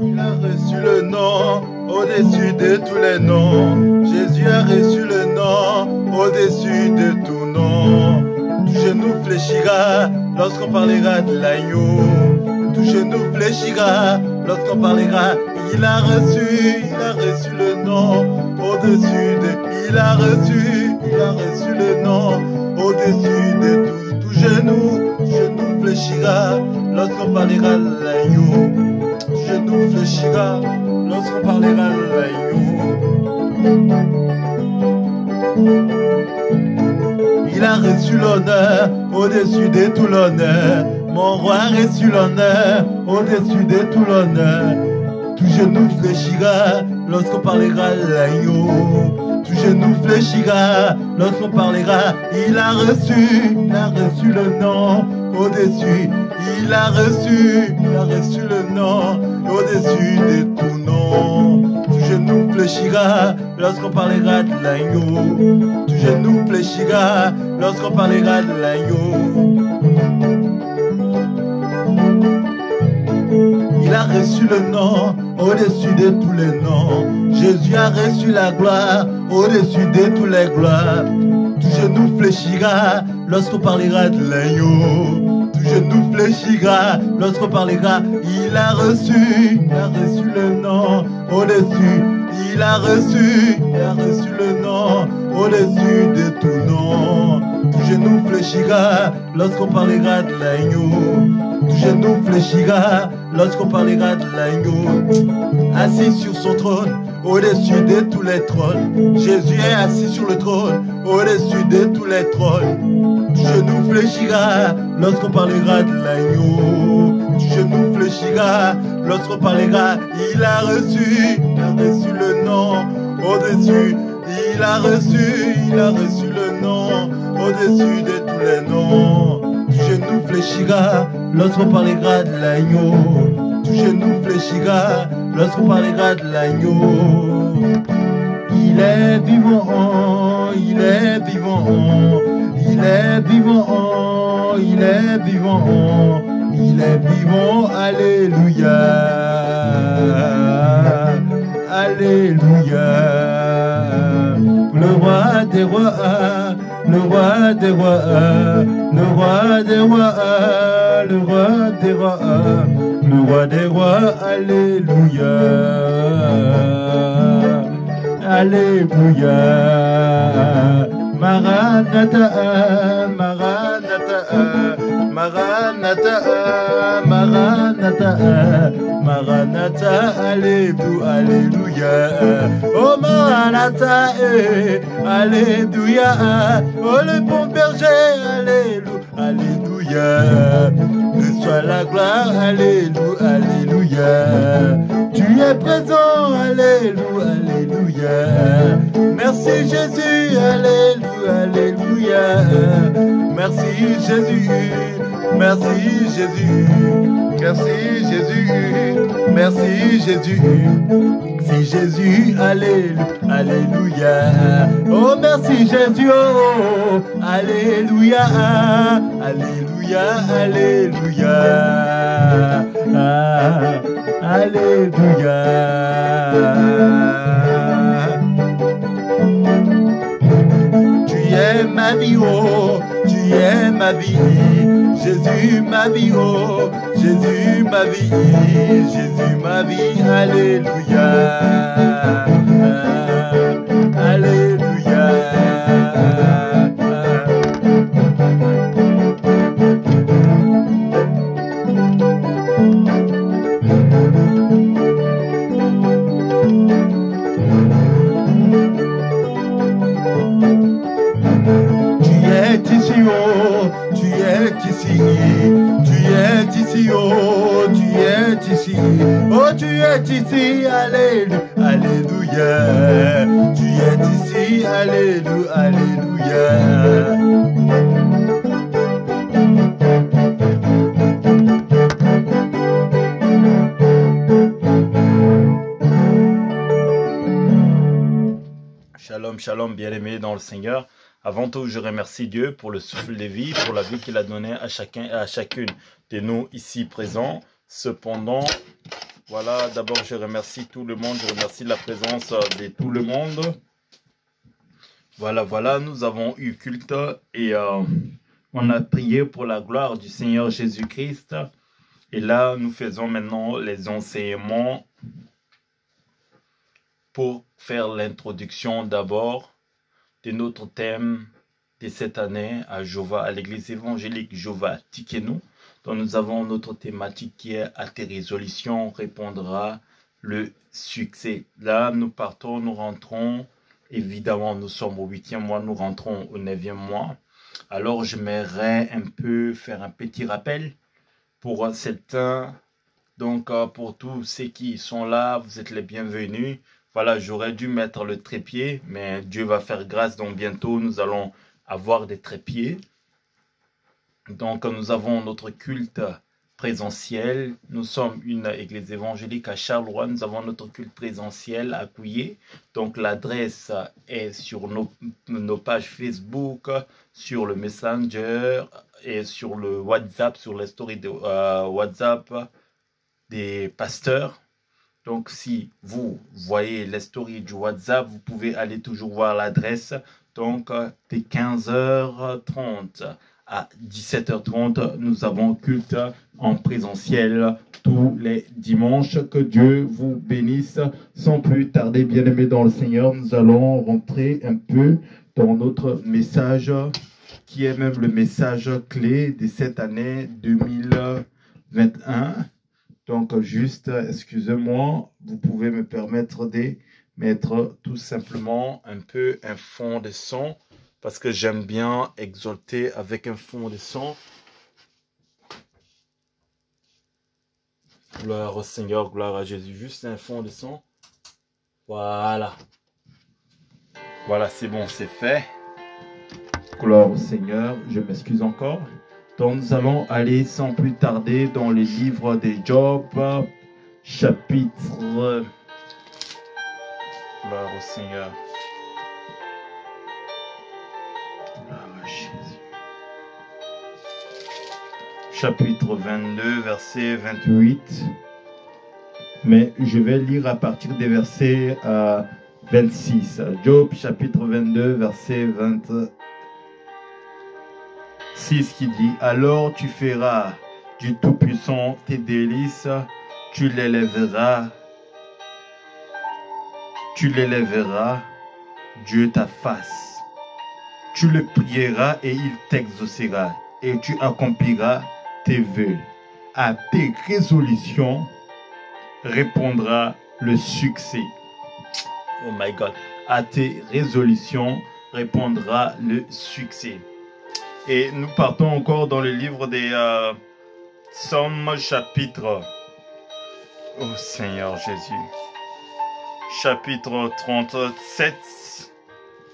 Il a reçu le nom au-dessus de tous les noms. Jésus a reçu le nom au-dessus de tout nom. Tout genou fléchira lorsqu'on parlera de l'agneau. Tout genou fléchira lorsqu'on parlera. Il a reçu le nom au-dessus de. Il a reçu le nom au-dessus de tout. Tout genou fléchira lorsqu'on parlera de l'agneau. Tout genou fléchira lorsqu'on parlera de l'agneau. Il a reçu l'honneur au-dessus de tout l'honneur. Mon roi a reçu l'honneur au-dessus de tout l'honneur. Tout genou fléchira lorsqu'on parlera de l'agneau. Tout genou fléchira lorsqu'on parlera. Il a reçu le nom au-dessus. Il a reçu le nom au-dessus de tout nom. Tout genou fléchira lorsqu'on parlera de l'agneau. Tout genou fléchira lorsqu'on parlera de l'agneau. Il a reçu le nom au-dessus de tous les noms. Jésus a reçu la gloire au-dessus de tous les gloires. Tout genou fléchira lorsqu'on parlera de l'agneau. Tout genou fléchira lorsqu'on parlera. Il a reçu le nom au-dessus. Il a reçu le nom au-dessus de tout nom. Tout genou fléchira lorsqu'on parlera de l'agneau. Tout genou fléchira lorsqu'on parlera de l'agneau. Assis sur son trône, au-dessus de tous les trônes. Jésus est assis sur le trône, au-dessus de tous les trônes. Tout genou fléchira lorsqu'on parlera de l'agneau. Tout genou fléchira lorsqu'on parlera. Il a reçu le nom au-dessus. Il a reçu le nom au-dessus de tous les noms. Tout genou fléchira lorsqu'on parlera de l'agneau. Tout genou fléchira lorsqu'on parlera de l'agneau. Il est vivant, il est vivant, il est vivant, il est vivant, il est vivant, alléluia, alléluia. Le roi des rois, le roi des rois, le roi des rois, le roi des rois, le roi des rois, alléluia, alléluia. Maranatha, Maranatha, Maranatha, Maranatha, Maranatha, alléluia. Oh Maranatha, alléluia. Oh le bon berger, alléluia. Reçois la gloire, alléluia. Tu es présent, alléluia. Merci Jésus, alléluia. Merci Jésus, merci Jésus, merci Jésus, merci Jésus. Si Jésus, alléluia. Oh merci Jésus, oh, alléluia, alléluia, alléluia, alléluia. Tu es ma vie, oh, tu es ma vie. Jésus ma vie, oh, Jésus ma vie, Jésus ma vie, alléluia, alléluia. Ici, tu es ici, oh, tu es ici, oh, tu es ici, alléluia, tu es ici, alléluia. Shalom, shalom, bien-aimés dans le Seigneur. Avant tout, je remercie Dieu pour le souffle de vie, pour la vie qu'il a donnée à chacun et à chacune de nous ici présents. Cependant, Voilà, d'abord je remercie tout le monde, je remercie la présence de tout le monde. Voilà, nous avons eu culte et on a prié pour la gloire du Seigneur Jésus-Christ. Et là, nous faisons maintenant les enseignements pour faire l'introduction d'abord de notre thème de cette année à Jova, à l'église évangélique Jova Tikeno. Donc nous avons notre thématique qui est à tes résolutions répondra le succès. Là, nous partons, nous rentrons. Évidemment, nous sommes au 8e mois, nous rentrons au 9e mois. Alors, j'aimerais un peu faire un petit rappel pour certains. Donc, pour tous ceux qui sont là, vous êtes les bienvenus. Voilà, j'aurais dû mettre le trépied, mais Dieu va faire grâce. Donc, bientôt, nous allons avoir des trépieds. Donc, nous avons notre culte présentiel. Nous sommes une église évangélique à Charleroi. Nous avons notre culte présentiel à Couillé. Donc, l'adresse est sur nos pages Facebook, sur le Messenger et sur le WhatsApp, sur les stories de WhatsApp des pasteurs. Donc, si vous voyez les stories du WhatsApp, vous pouvez aller toujours voir l'adresse. Donc, dès 15h30 à 17h30, nous avons culte en présentiel tous les dimanches. Que Dieu vous bénisse. Sans plus tarder, bien-aimés dans le Seigneur, nous allons rentrer un peu dans notre message, qui est même le message clé de cette année 2021. Donc, juste, excusez-moi, vous pouvez me permettre de mettre tout simplement un peu un fond de son, parce que j'aime bien exalter avec un fond de son. Gloire au Seigneur, gloire à Jésus. Juste un fond de son. Voilà. Voilà, c'est bon, c'est fait. Gloire au Seigneur. Je m'excuse encore. Donc, nous allons aller sans plus tarder dans le livre de Job, chapitre... Gloire au Seigneur. Chapitre 22, verset 28. Mais je vais lire à partir des versets 26. Job, chapitre 22, verset 26, qui dit: alors tu feras du Tout-Puissant tes délices, tu l'élèveras, Dieu ta face. Tu le prieras et il t'exaucera, et tu accompliras tes vœux. À tes résolutions répondra le succès. Oh my God. À tes résolutions répondra le succès. Et nous partons encore dans le livre des Psaumes, chapitre... Oh Seigneur Jésus. Chapitre 37.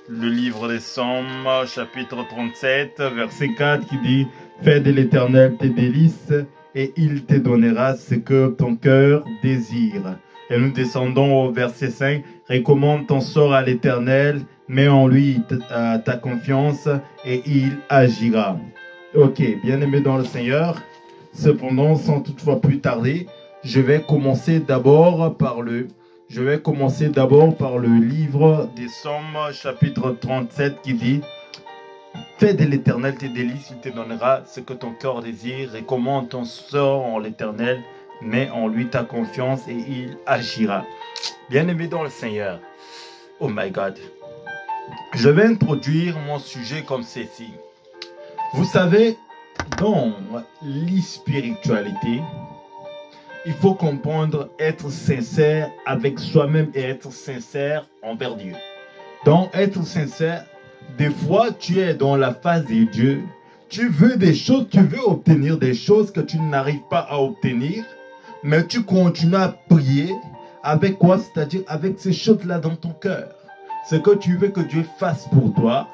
Le livre des Psaumes, chapitre 37, verset 4, qui dit: fais de l'Éternel tes délices, et il te donnera ce que ton cœur désire. Et nous descendons au verset 5, recommande ton sort à l'Éternel, mets en lui ta confiance, et il agira. Ok, bien-aimés dans le Seigneur, cependant, sans toutefois plus tarder, je vais commencer d'abord par le livre des Psaumes, chapitre 37, qui dit: fais de l'Éternel tes délices, il te donnera ce que ton cœur désire. Recommande ton sort en l'Éternel, mets en lui ta confiance et il agira. Bien-aimé dans le Seigneur, oh my God, je vais introduire mon sujet comme ceci. Vous savez, dans l'e-spiritualité, il faut comprendre être sincère avec soi-même et être sincère envers Dieu. Donc, être sincère, des fois, tu es dans la face de Dieu. Tu veux des choses, tu veux obtenir des choses que tu n'arrives pas à obtenir, mais tu continues à prier avec quoi? C'est-à-dire avec ces choses-là dans ton cœur. Ce que tu veux que Dieu fasse pour toi,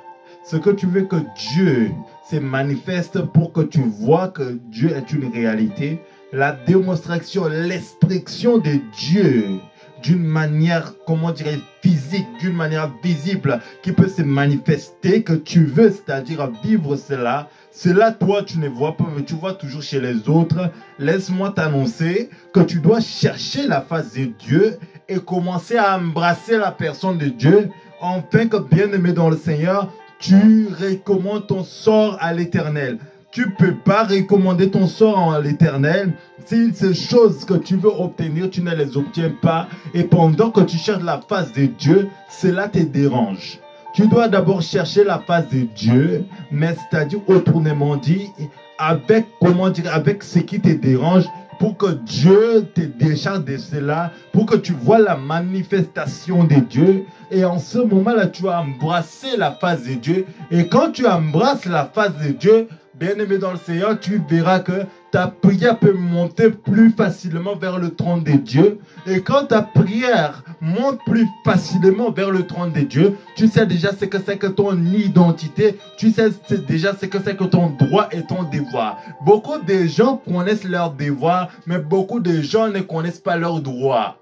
ce que tu veux que Dieu se manifeste pour que tu vois que Dieu est une réalité. La démonstration, l'expression de Dieu d'une manière, comment dirais physique, d'une manière visible, qui peut se manifester, que tu veux, c'est-à-dire vivre cela, Cela, toi, tu ne vois pas, mais tu vois toujours chez les autres. Laisse-moi t'annoncer que tu dois chercher la face de Dieu et commencer à embrasser la personne de Dieu, afin que, bien-aimé dans le Seigneur, tu recommandes ton sort à l'Éternel. Tu ne peux pas recommander ton sort à l'Éternel si ces choses que tu veux obtenir, tu ne les obtiens pas. Et pendant que tu cherches la face de Dieu, cela te dérange. Tu dois d'abord chercher la face de Dieu, mais c'est-à-dire autrement dit, avec, avec ce qui te dérange, pour que Dieu te décharge de cela, pour que tu vois la manifestation de Dieu. Et en ce moment-là, tu vas embrasser la face de Dieu. Et quand tu embrasses la face de Dieu, bien-aimé dans le Seigneur, tu verras que ta prière peut monter plus facilement vers le trône de Dieu. Et quand ta prière monte plus facilement vers le trône de Dieu, tu sais déjà ce que c'est que ton identité, tu sais déjà ce que c'est que ton droit et ton devoir. Beaucoup de gens connaissent leurs devoirs, mais beaucoup de gens ne connaissent pas leurs droits.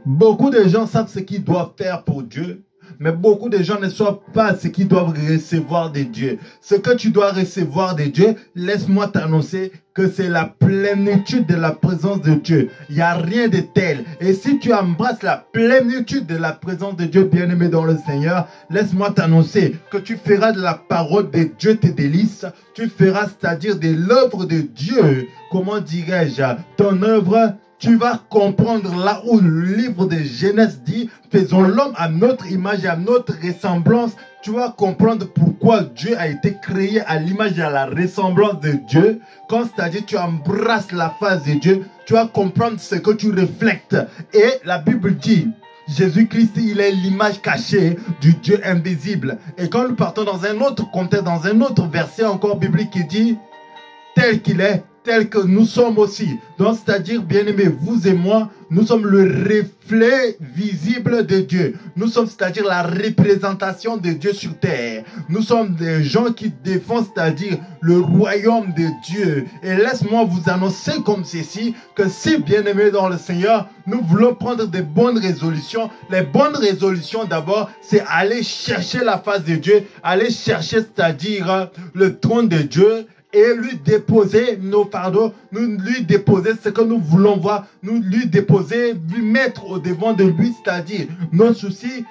Beaucoup de gens savent ce qu'ils doivent faire pour Dieu, mais beaucoup de gens ne savent pas ce qu'ils doivent recevoir de Dieu. Ce que tu dois recevoir de Dieu, laisse-moi t'annoncer que c'est la plénitude de la présence de Dieu. Il n'y a rien de tel. Et si tu embrasses la plénitude de la présence de Dieu, bien-aimé dans le Seigneur, laisse-moi t'annoncer que tu feras de la parole de Dieu tes délices. Tu feras, c'est-à-dire de l'œuvre de Dieu. Comment dirais-je? Ton œuvre. Tu vas comprendre là où le livre de Genèse dit « Faisons l'homme à notre image et à notre ressemblance ». Tu vas comprendre pourquoi Dieu a été créé à l'image et à la ressemblance de Dieu. Quand c'est-à-dire tu embrasses la face de Dieu, tu vas comprendre ce que tu reflètes. Et la Bible dit, Jésus-Christ, il est l'image cachée du Dieu invisible. Et quand nous partons dans un autre contexte, dans un autre verset encore biblique qui dit « Tel qu'il est », tel que nous sommes aussi. Donc, c'est-à-dire, bien-aimés, vous et moi, nous sommes le reflet visible de Dieu. Nous sommes, c'est-à-dire, la représentation de Dieu sur terre. Nous sommes des gens qui défendent, c'est-à-dire, le royaume de Dieu. Et laisse-moi vous annoncer comme ceci, que si, bien-aimés dans le Seigneur, nous voulons prendre de bonnes résolutions. Les bonnes résolutions, d'abord, c'est aller chercher la face de Dieu, aller chercher, c'est-à-dire, le trône de Dieu, et lui déposer nos fardeaux, nous lui déposer ce que nous voulons voir, nous lui déposer, lui mettre au devant de lui, c'est-à-dire nos soucis,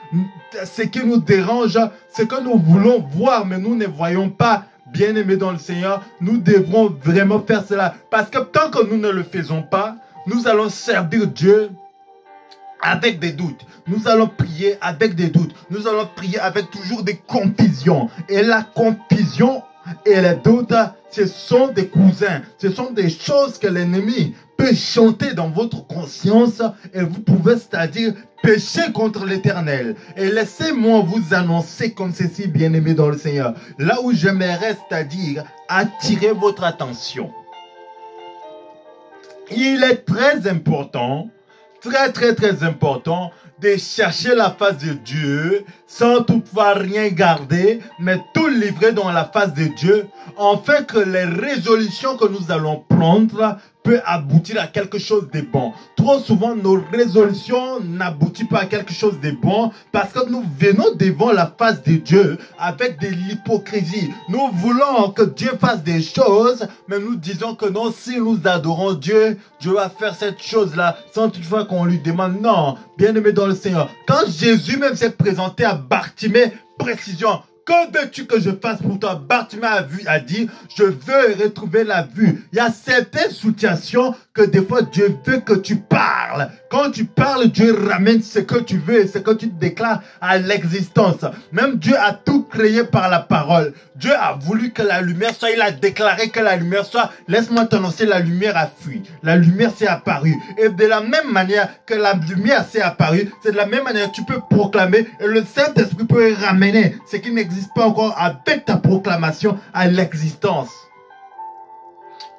ce qui nous dérange, ce que nous voulons voir, mais nous ne voyons pas. Bien-aimés dans le Seigneur, nous devrons vraiment faire cela. Parce que tant que nous ne le faisons pas, nous allons servir Dieu avec des doutes. Nous allons prier avec des doutes. Nous allons prier avec toujours des confusions. Et la confusion et les doutes, ce sont des cousins. Ce sont des choses que l'ennemi peut chanter dans votre conscience et vous pouvez, c'est-à-dire, pécher contre l'Éternel. Et laissez-moi vous annoncer comme ceci, bien-aimés dans le Seigneur. Là où j'aimerais, c'est-à-dire, attirer votre attention. Il est très important, très important de chercher la face de Dieu sans toutefois rien garder, mais tout livrer dans la face de Dieu, afin que les résolutions que nous allons prendre peut aboutir à quelque chose de bon. Trop souvent, nos résolutions n'aboutissent pas à quelque chose de bon parce que nous venons devant la face de Dieu avec de l'hypocrisie. Nous voulons que Dieu fasse des choses, mais nous disons que non, si nous adorons Dieu, Dieu va faire cette chose-là sans toutefois qu'on lui demande. Non, bien-aimé dans le Seigneur. Quand Jésus même s'est présenté à Bartimée, précision. Que veux-tu que je fasse pour toi? Bartimée a dit, je veux retrouver la vue. Il y a certaines situations que des fois Dieu veut que tu parles. Quand tu parles, Dieu ramène ce que tu veux et ce que tu déclares à l'existence. Même Dieu a tout créé par la parole. Dieu a voulu que la lumière soit, il a déclaré que la lumière soit. Laisse-moi t'annoncer, la lumière a fui. La lumière s'est apparue. Et de la même manière que la lumière s'est apparue, c'est de la même manière que tu peux proclamer et le Saint-Esprit peut ramener ce qui n'existe pas encore avec ta proclamation à l'existence.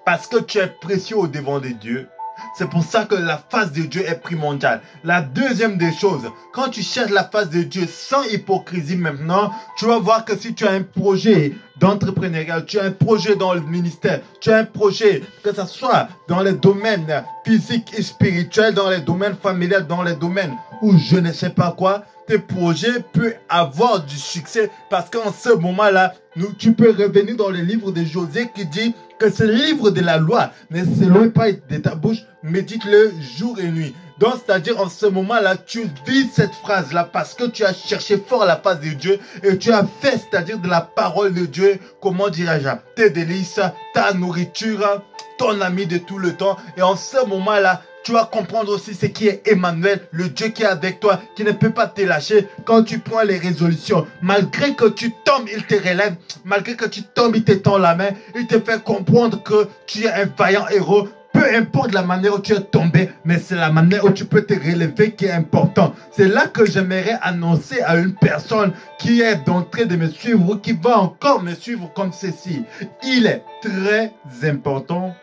Parce que tu es précieux au devant de Dieu. C'est pour ça que la face de Dieu est primordiale. La deuxième des choses, quand tu cherches la face de Dieu sans hypocrisie maintenant, tu vas voir que si tu as un projet d'entrepreneuriat, tu as un projet dans le ministère, tu as un projet, que ce soit dans les domaines physiques et spirituels, dans les domaines familiaux, dans les domaines où je ne sais pas quoi, tes projets peuvent avoir du succès. Parce qu'en ce moment-là, tu peux revenir dans le livre de Josée qui dit que ce livre de la loi ne s'éloigne pas de ta bouche, médite-le jour et nuit. Donc, c'est-à-dire en ce moment-là, tu vis cette phrase-là parce que tu as cherché fort la face de Dieu et tu as fait, c'est-à-dire de la parole de Dieu, comment dirais-je, tes délices, ta nourriture, ton ami de tout le temps. Et en ce moment-là, tu vas comprendre aussi ce qui est Emmanuel, le Dieu qui est avec toi, qui ne peut pas te lâcher quand tu prends les résolutions. Malgré que tu tombes, il te relève. Malgré que tu tombes, il te tend la main. Il te fait comprendre que tu es un vaillant héros. Peu importe la manière où tu es tombé, mais c'est la manière où tu peux te relever qui est important. C'est là que j'aimerais annoncer à une personne qui est en train de me suivre ou qui va encore me suivre comme ceci. Il est très important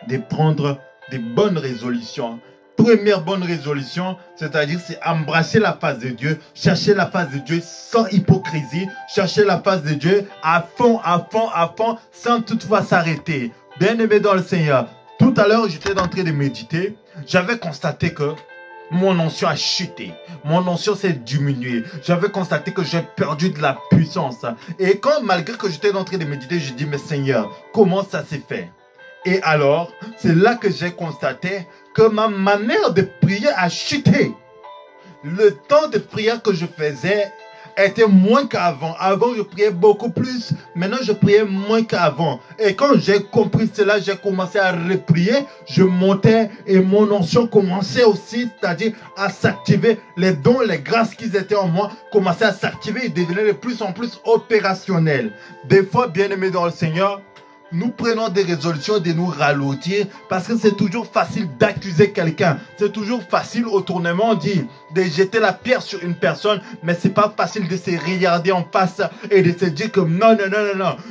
de prendre des bonnes résolutions. Première bonne résolution, c'est-à-dire c'est embrasser la face de Dieu, chercher la face de Dieu sans hypocrisie, chercher la face de Dieu à fond, sans toutefois s'arrêter. Bien-aimé dans le Seigneur, tout à l'heure j'étais en train de méditer, j'avais constaté que mon onction a chuté, mon onction s'est diminuée, j'avais constaté que j'ai perdu de la puissance. Et quand malgré que j'étais en train de méditer, je dis mais Seigneur, comment ça s'est fait? Et alors, c'est là que j'ai constaté que ma manière de prier a chuté. Le temps de prière que je faisais était moins qu'avant. Avant, je priais beaucoup plus. Maintenant, je priais moins qu'avant. Et quand j'ai compris cela, j'ai commencé à reprier. Je montais et mon onction commençait aussi, c'est-à-dire à s'activer. Les dons, les grâces qui étaient en moi commençaient à s'activer et devenaient de plus en plus opérationnels. Des fois, bien-aimés dans le Seigneur, nous prenons des résolutions de nous ralentir parce que c'est toujours facile d'accuser quelqu'un. C'est toujours facile au tournement de jeter la pierre sur une personne, mais c'est pas facile de se regarder en face et de se dire que non,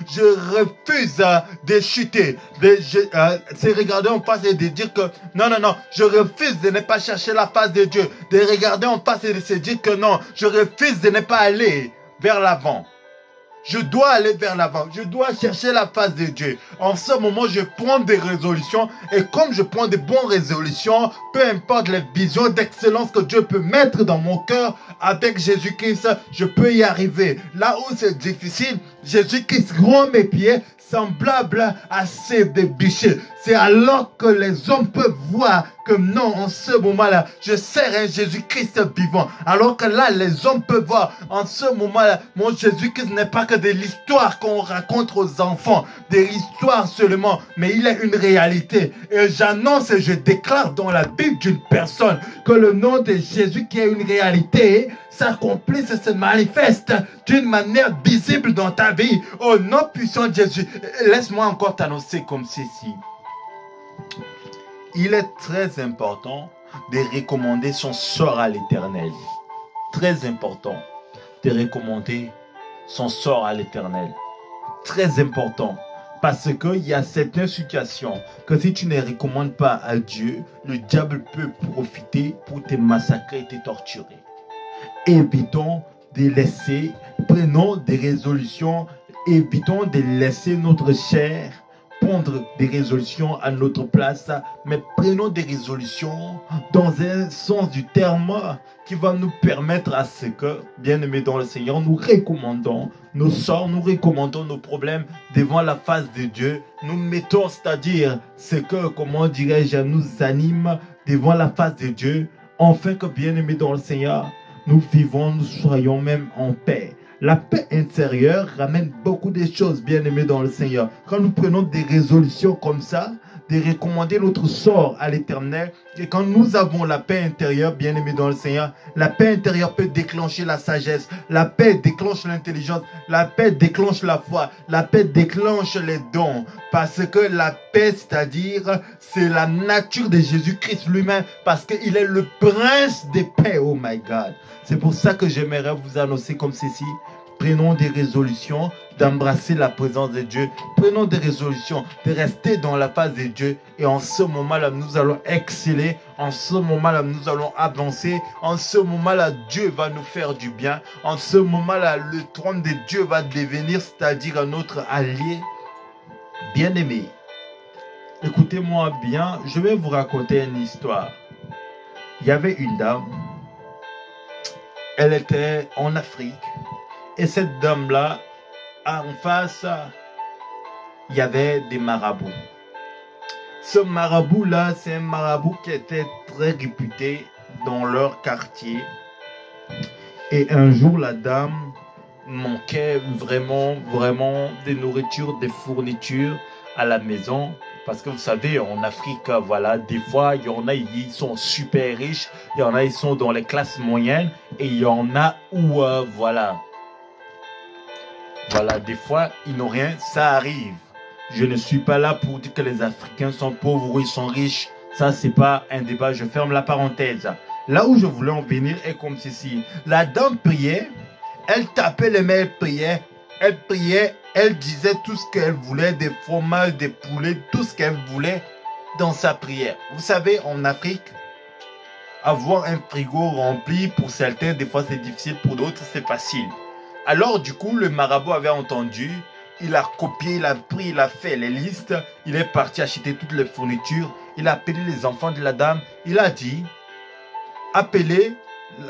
je refuse de chuter, de se regarder en face et de dire que non, je refuse de ne pas chercher la face de Dieu, de regarder en face et de se dire que non, je refuse de ne pas aller vers l'avant. Je dois aller vers l'avant. Je dois chercher la face de Dieu. En ce moment, je prends des résolutions. Et comme je prends de bonnes résolutions, peu importe les visions d'excellence que Dieu peut mettre dans mon cœur, avec Jésus-Christ, je peux y arriver. Là où c'est difficile, Jésus-Christ rend mes pieds semblables à ceux des bichets. C'est alors que les hommes peuvent voir que non, en ce moment-là, je sers un Jésus-Christ vivant. Alors que là, les hommes peuvent voir, en ce moment-là, mon Jésus-Christ n'est pas que de l'histoire qu'on raconte aux enfants, de l'histoire seulement, mais il est une réalité. Et j'annonce et je déclare dans la Bible d'une personne que le nom de Jésus qui est une réalité s'accomplisse et se manifeste d'une manière visible dans ta vie. Au nom puissant de Jésus, laisse-moi encore t'annoncer comme ceci. Il est très important de recommander son sort à l'Éternel. Très important de recommander son sort à l'Éternel. Très important. Parce qu'il y a certaines situations que si tu ne recommandes pas à Dieu, le diable peut profiter pour te massacrer et te torturer. Évitons de laisser, prenons des résolutions, évitons de laisser notre chair prendre des résolutions à notre place, mais prenons des résolutions dans un sens du terme qui va nous permettre à ce que, bien-aimés dans le Seigneur, nous recommandons nos sorts, nous recommandons nos problèmes devant la face de Dieu. Nous mettons, c'est-à-dire ce que, comment dirais-je, nous anime devant la face de Dieu, afin que, bien-aimés dans le Seigneur, nous vivons, nous soyons même en paix. La paix intérieure ramène beaucoup de choses, bien-aimés dans le Seigneur. Quand nous prenons des résolutions comme ça, de recommander notre sort à l'Éternel, et quand nous avons la paix intérieure, bien-aimés dans le Seigneur, la paix intérieure peut déclencher la sagesse, la paix déclenche l'intelligence, la paix déclenche la foi, la paix déclenche les dons, parce que la paix, c'est-à-dire, c'est la nature de Jésus-Christ lui-même, parce qu'il est le prince des paix, oh my God. C'est pour ça que j'aimerais vous annoncer comme ceci. Prenons des résolutions d'embrasser la présence de Dieu. Prenons des résolutions de rester dans la face de Dieu. Et en ce moment-là, nous allons exceller. En ce moment-là, nous allons avancer. En ce moment-là, Dieu va nous faire du bien. En ce moment-là, le trône de Dieu va devenir, c'est-à-dire notre allié. Bien-aimé, écoutez-moi bien. Je vais vous raconter une histoire. Il y avait une dame. Elle était en Afrique. Et cette dame-là, en face, il y avait des marabouts. Ce marabout-là, c'est un marabout qui était très réputé dans leur quartier. Et un jour, la dame manquait vraiment des nourritures, des fournitures à la maison. Parce que vous savez, en Afrique, voilà, des fois, il y en a, ils sont super riches. Il y en a, ils sont dans les classes moyennes. Et il y en a où, voilà, des fois, ils n'ont rien. Ça arrive. Je ne suis pas là pour dire que les Africains sont pauvres ou ils sont riches. Ça, c'est pas un débat. Je ferme la parenthèse. Là où je voulais en venir est comme ceci. La dame priait. Elle tapait les mains, elle priait. Elle priait, elle disait tout ce qu'elle voulait, des fromages, des poulets, tout ce qu'elle voulait dans sa prière. Vous savez, en Afrique, avoir un frigo rempli, pour certains, des fois c'est difficile, pour d'autres c'est facile. Alors du coup, le marabout avait entendu, il a copié, il a pris, il a fait les listes, il est parti acheter toutes les fournitures, il a appelé les enfants de la dame, il a dit, appelez,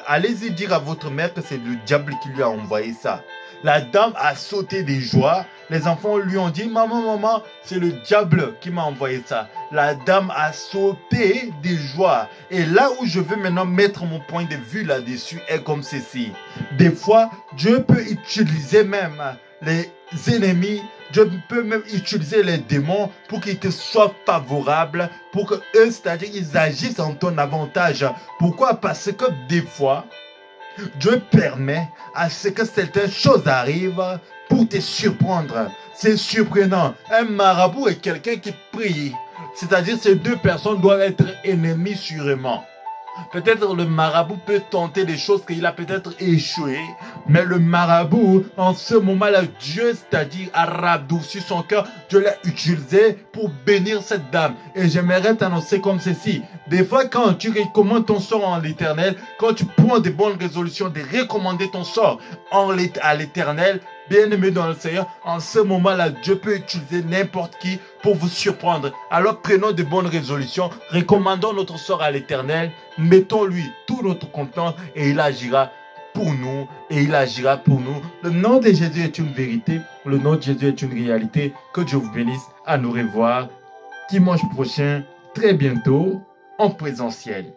allez-y dire à votre mère que c'est le diable qui lui a envoyé ça. La dame a sauté de joie. Les enfants lui ont dit, maman, c'est le diable qui m'a envoyé ça. La dame a sauté de joie. Et là où je veux maintenant mettre mon point de vue là-dessus est comme ceci. Des fois, Dieu peut utiliser même les ennemis. Dieu peut même utiliser les démons pour qu'ils te soient favorables, pour que eux, c'est-à-dire ils agissent en ton avantage. Pourquoi? Parce que des fois, Dieu permet à ce que certaines choses arrivent pour te surprendre. C'est surprenant. Un marabout est quelqu'un qui prie. C'est-à-dire ces deux personnes doivent être ennemies sûrement. Peut-être le marabout peut tenter des choses qu'il a peut-être échoué. Mais le marabout, en ce moment-là, Dieu, c'est-à-dire a radouci son cœur. Dieu l'a utilisé pour bénir cette dame. Et j'aimerais t'annoncer comme ceci. Des fois, quand tu recommandes ton sort en l'Éternel, quand tu prends des bonnes résolutions de recommander ton sort à l'Éternel, bien-aimé dans le Seigneur, en ce moment-là, Dieu peut utiliser n'importe qui pour vous surprendre. Alors prenons de bonnes résolutions, recommandons notre sort à l'Éternel, mettons-lui toute notre confiance et il agira pour nous et il agira pour nous. Le nom de Jésus est une vérité, le nom de Jésus est une réalité. Que Dieu vous bénisse. À nous revoir dimanche prochain, très bientôt, en présentiel.